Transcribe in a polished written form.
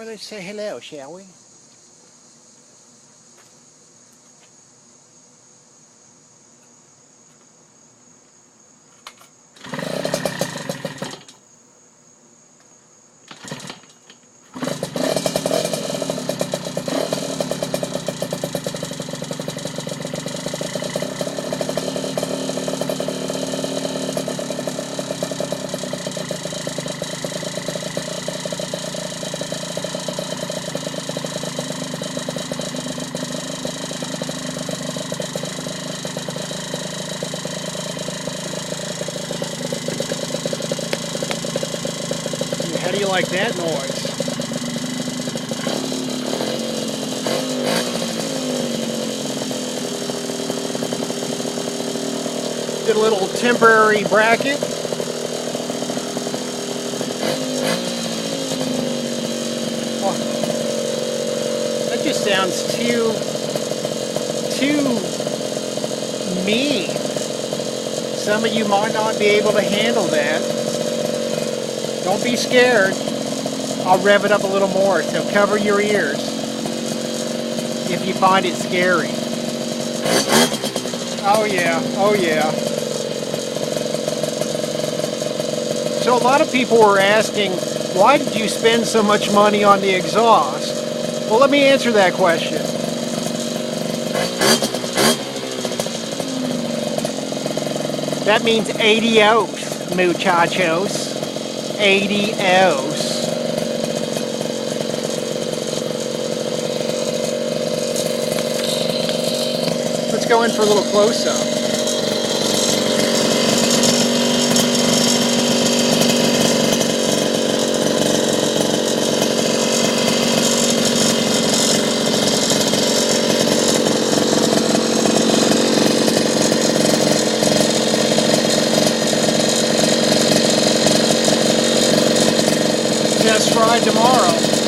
Well, let's say hello, shall we? How do you like that noise? Did a little temporary bracket. Oh, that just sounds too mean. Some of you might not be able to handle that. Don't be scared. I'll rev it up a little more, so cover your ears if you find it scary. Oh yeah, oh yeah. So a lot of people were asking, why did you spend so much money on the exhaust? Well, let me answer that question. That means adios, muchachos. Adios. Let's go in for a little close-up. Test ride tomorrow.